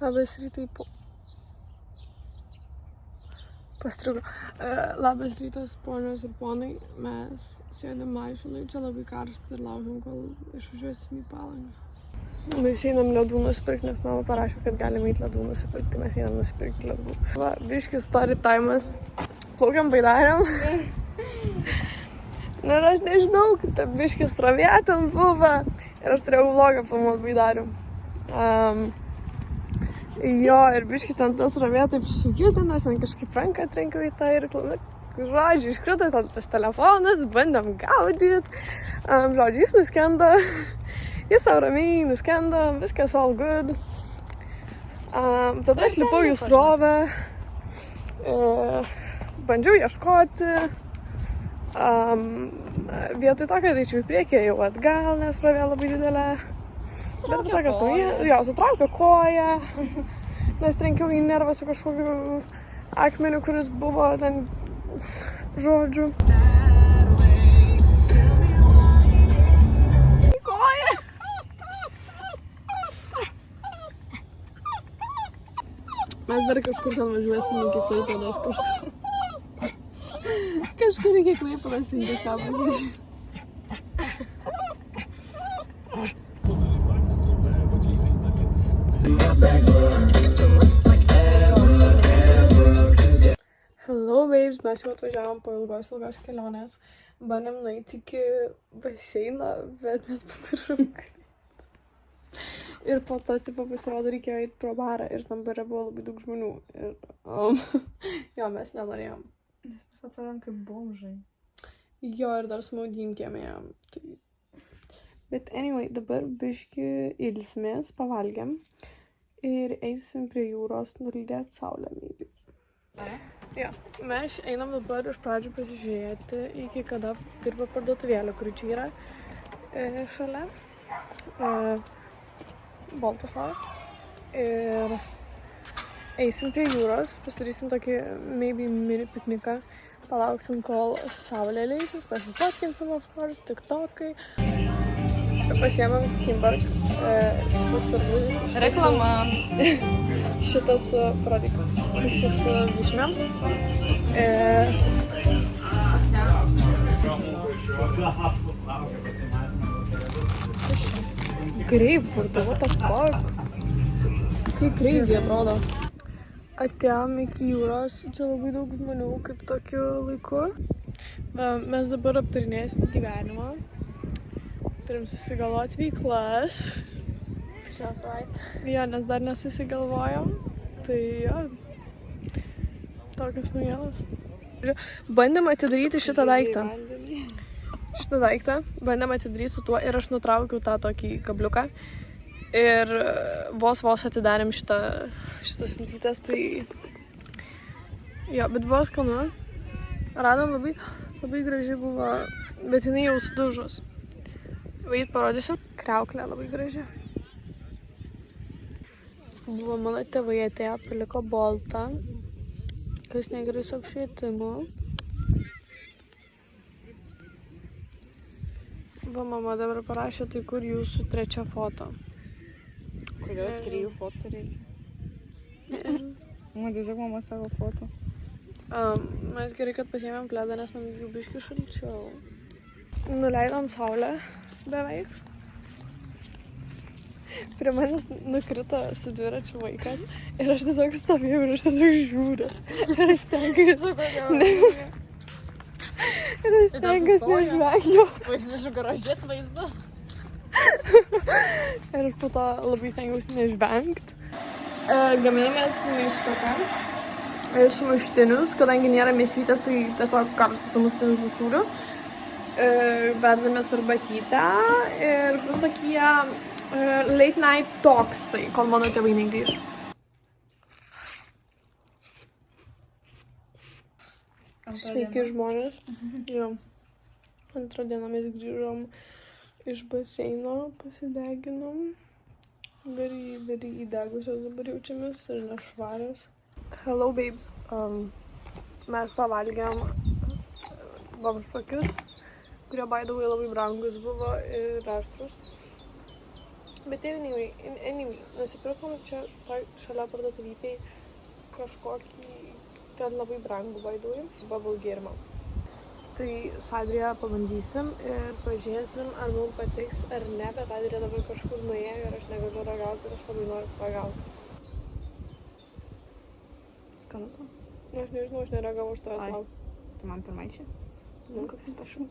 Labas rytai pastrigo. Labas rytas, ponios ir ponai. Mes sėdėm mašinai, čia labai karšta ir laukiam, kol išvažiuosim į Palangą. Mes einam ledų nusipirkti, nes mama parašė, kad galim eiti ledų nusipirkti, tai mes einam nusipirkti ledų. Va, biškis story time'as. Plaukiam baidarėm. Ir aš nežinau, kaip ta biškis srovė ten buvo. Ir aš turėjau vlogą filmuoti baidarėm. Jo, ir biški ten tas srovė taip sujudino, aš ten kažkaip ranką trenkiau į tą ir, žodžiu, iškrito ten tas telefonas, bandėm gaudyti. Žodžiu, jis nuskendo. Jis savo ramiai nuskendo, viskas all good. Tada aš lipau į srovę. Bandžiau ieškoti. Vietoj to, kad eičiau į priekį, jau atgal, nes srovė labai didelė. Bet tokios jo, sutraukė koją, nes trenkiau į nervą su kažkokiu akmeniu, kuris buvo ten, žodžiu. Į koją! Mes dar kažkur ten važiuosim iki Klaipėdos kažkur. Kažkur iki Klaipėdos tinka ką važiuosim. Hello babes, mes jau atvažiavom po ilgos kelionės. Bandėm nueiti iki baseino, bet mes pamiršom. Ir po to tipo pasirodo reikėjo eiti pro barą ir tam bare buvo labai daug žmonių. Ir jo, mes nenorėjom. Mes atrodom kaip bomžai. Jo, ir dar su maudym kiemėjom. Tai... Bet anyway, dabar biški ilsimės, pavalgiam. Ir eisim prie jūros nulydėti saulę, maybe. Jo, mes einam dabar iš pradžių pasižiūrėti, iki kada dirba parduotuvėlė, kuri čia yra šalia. Baltaslavą. Ir eisim prie jūros, pasidarysim tokį maybe mini pikniką. Palauksim, kol saulė leisis, pasifotkinsim, of course, tiktokai. Pasiėmėm Timberg, šitas arbūzis. Reklama. Šitas, parodyk, su vyšniam. Grapefruit, what the fuck? Kaip crazy atrodo. Atėjom iki jūros, čia labai daug žmonių kaip tokiu laiku. Mes dabar aptarinėsim gyvenimą. Turim susigalvoti veiklas. Šios savaitės. Jo, nes dar nesusigalvojom. Tai jo. Tokios naujienos. Bandėm atidaryti šitą daiktą. Šitą daiktą. Bandėm atidaryti su tuo ir aš nutraukiau tą tokį kabliuką. Ir vos atidarėm šitas lytytės, tai... Jo, bet buvo skanu. Radom labai graži buvo, bet jinai jau sudužus. Vait parodysiu. Kriauklė labai graži. Buvo mano tėvai atėjo, paliko boltą, kas negerai su apšvietimu. Va, mama dabar parašė, tai kur jūsų trečia foto. Kodėl 3 fotų reikia? Man tiesiog mama savo foto. Mes gerai, kad pasiėmėm pledą, nes man jau biški šalčiau. Nuleidom saulę beveik. Prie manęs nukrito su dviračiu vaikas ir aš tiesiog stovėjau ir aš tiesiog žiūriu. Ir aš stengiuosi nežvengti. Pasižiūrėjau garažėt vaizdą. Ir aš po to labai stengiausi nežvengti. Gaminamės maistuką. Sumuštinius, kadangi nėra mėsytės, tai tiesiog karštus sumuštinius su sūriu. Verdamės arbatytę ir bus tokie late night talksai, kol mano tėvai negrįž. Sveiki žmonės. Jo. Antrą dieną mes grįžom iš baseino, pasideginom. Very įdegusios dabar jaučiamės ir nešvarios. Hello babes. Mes pavalgėm vabšpakius, kurie by the way labai brangus buvo ir aštrus. Bet anyway, nusipirkom čia šalia parduotuvytėj kažkokį, ten labai brangų vaidui, bubble gėrimą. Tai Sadrija pabandysim ir pažiūrėsim, ar mums patiks ar ne, bet Adrija dabar kažkur nuėjo ir aš negaliu ragauti ir aš labai noriu pagauti. Skanu to? Aš nežinau, aš neragau, aš tavęs laukiu. Tai man pirmai čia? Nu, kaip prašau.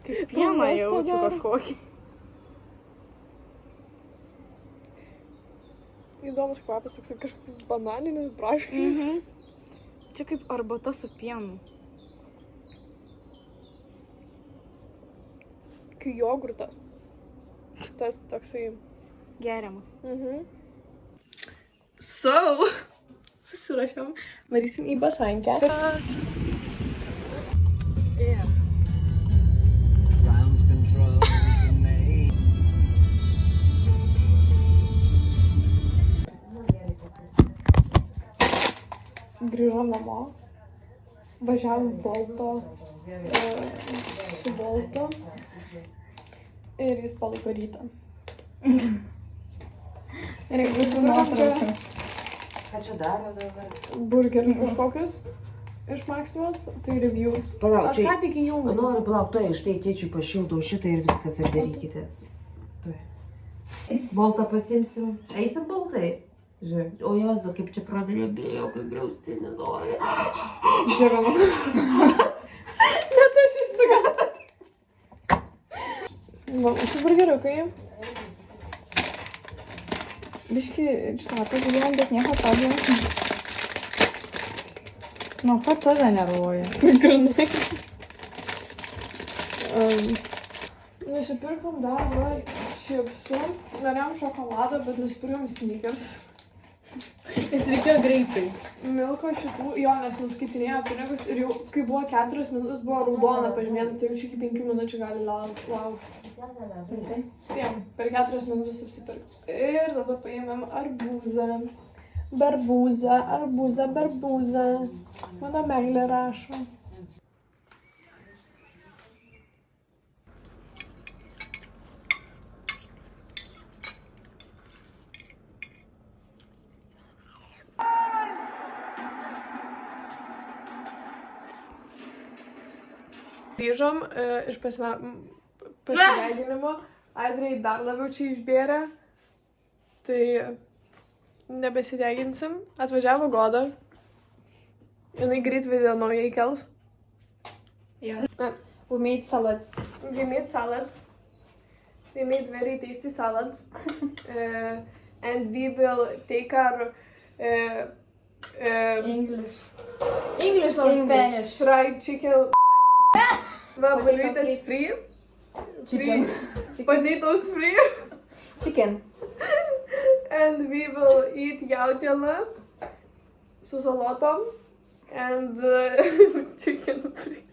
Kaip pieną jaučiu kažkokį. Įdomus kvapas, toks kažkoks bananinis braškis. Čia kaip arbata su pienu. Kai jogurtas. Tas toksai... Geriamas. Susirašėm, varysim į basankę. Ground control to me. Grįžom namo, važiavom Bolto, su Boltu ir jis palaiko rytą. Ir visų nuotrauką. Ką čia daro dabar? Burgerius kažkokius iš Maksimos, tai reviews. Palauk, Aš ką tik įjungiu. Noriu, palauk, tai štai tėčiui pašildau šitą ir viskas ir darykitės. Boltą pasimsim. Eisim Boltai? Žiūrėk. O jos, kaip čia pradrėbėjo, kai griaustinis, oi. Žiūrėk. Net aš išsigau. Va, mūsų burgeriukai. Biški šlapia gyventi, bet nieko tokio. Nu, pats save nervuoja. Granai. Nusipirkom dar čipsų, norėjom šokoladą, bet nusipirkom sneakers. Jis reikėjo greitai. Milko šitų, jo, nes nuskaitinėjo pinigus ir jau, kai buvo 4 minutės, buvo raudona pažymėta, tai jau čia iki 5 minučių gali laukti. Spėjom, per 4 minutės apsipirkti. Ir tada paėmėm arbūzą. Barbūzą. Mano meilė rašo. Grįžom iš pasideiginimo, Adrijai dar labiau čia išbėrė, tai nebesideiginsim. Atvažiavo Goda, jinai greit video naują įkels. Yeah. We made salads. We made salads. We made very tasty salads. And we will take our English or Spanish? Fried chicken. Potatoes free. Chicken. Potatoes free. Chicken. And we will eat jautiena su salotom and chicken free.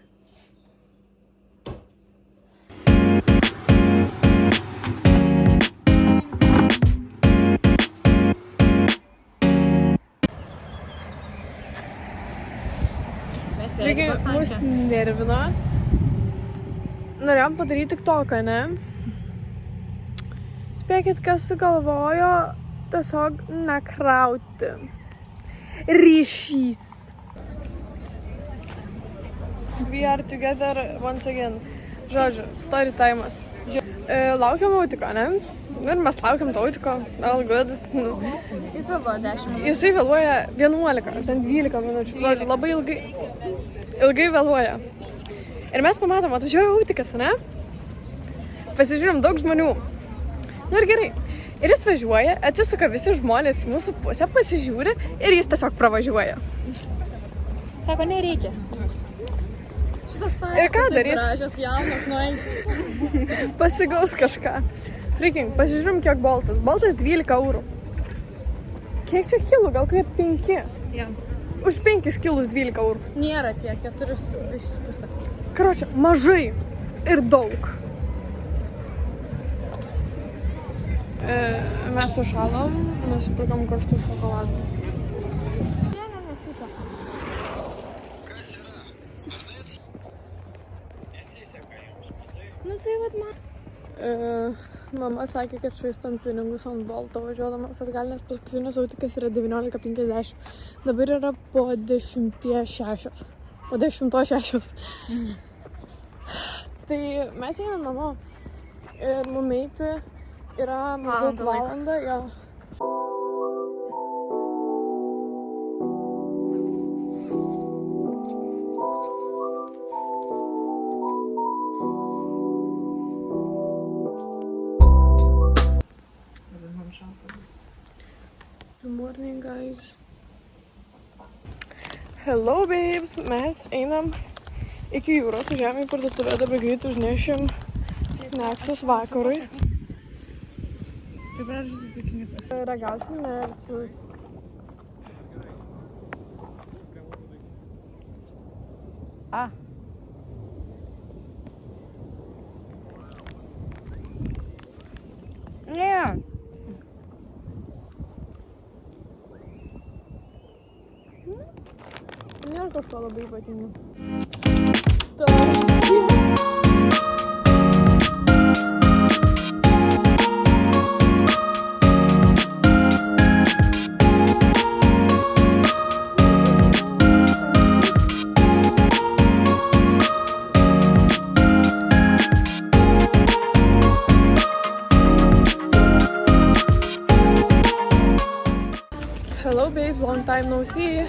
Taigi, mus nervino. Norėjom padaryti TikToką, ne? Spėkit, kas sugalvojo tiesiog nekrauti. Ryšys. We are together once again. Žodžiu, story time'as. Laukiam autiko, ne? Ir mes laukiam to autiko. All good. Jis vėluoja 10 minučių. Jisai vėluoja 11, ten 12 minučių. Žodžiu, labai ilgai vėluoja. Ir mes pamatom, atvažiuoja autikas, ne? Pasižiūrim daug žmonių. Nu ir gerai. Ir jis važiuoja, atsisuka visi žmonės į mūsų pusę, pasižiūri ir jis tiesiog pravažiuoja. Sako, nereikia. Šitas Ir ką paaiškas daryt? gražios jaunos nueis. Pasigaus kažką. Freaking, pasižiūrim, kiek boltas. Boltas 12 eurų. Kiek čia kilų? Gal kaip 5? Ja. Už 5 kilus 12 eurų. Nėra tiek, 4,5. Karočią, mažai ir daug. Mes sušalom, nusipirkom karštų šokoladų. Nu tai vat man. Mama sakė, kad švaistam pinigus ant Bolto važiuodamas atgal, nes paskutinis autikas yra 19:50. Dabar yra po 10:06. Po 10:06. Tai mes einam namo. Ir mum eiti yra maždaug valandą. Jo. Good morning, guys. Hello, babes. Mes einam iki jūros, važiavame į parduotuvę, dabar greit užnešim snacksus vakarui. Kaip gražus piknikas. Ragausim nercus. Ne. Nėra kažko labai ypatingo. Hello babes, long time no see.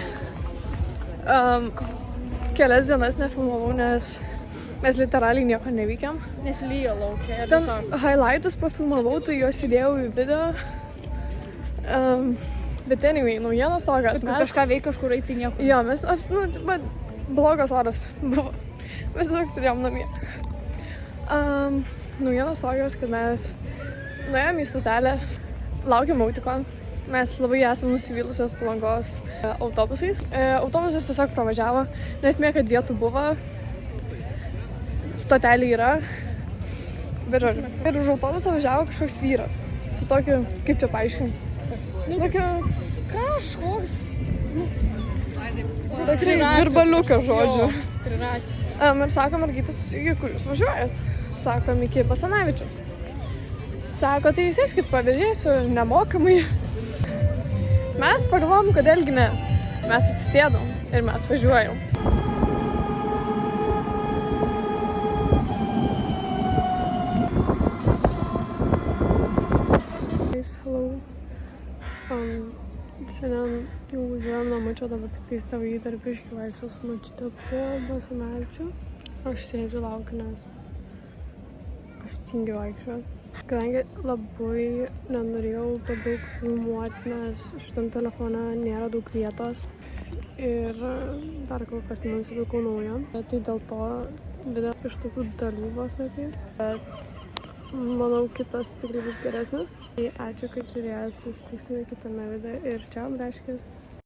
Kelias dienas nefilmavau, nes mes literaliai nieko neveikėm. Nes lyjo laukia. Ten highlightus pafilmavau, tai juos įdėjau į video. Bet anyway, naujienos tokios. Mes kažką veik kažkur eiti nieko. Jo, mes, blogas oras buvo. Mes daug sėdėjom namie. Naujienos tokios, kad mes nuėjom į stotelę, laukiam autiko. Mes labai esam nusivylusios Palangos autobusais. Autobusas tiesiog pravažiavo, nesmė, kad vietų buvo. Stotelė yra. Ir už autobusą važiavo kažkoks vyras. Su tokiu, kaip čia paaiškinti? Tokiu... Kažkoks. Toks virbaliukas, žodžiu. Triratis. Ir sako, mergytis, iki kur jūs važiuojat? Sakom, iki Basanavičiaus. Sako, tai sėskit, pavežėsiu nemokamai. Mes pagalvom, kodėlgi ne. Mes atsisėdom ir mes važiuojam. Hello. Šiandien jau važiuojam namučio, dabar tik tais tėvai dar biškį vaikšto su močiute po Basanavičių. Aš sėdžiu laukiu, nes aš tingiu vaikščioti. Kadangi labai nenorėjau per daug filmuoti, nes šitam telefone nėra daug vietos ir dar kol kas nenusipirkau naują. Tai dėl to video iš tokių dalių vos nekai. Bet manau, kitas tikrai bus geresnis. Tai ačiū, kad žiūrėjot, susitiksime kitame video ir čia, braškės.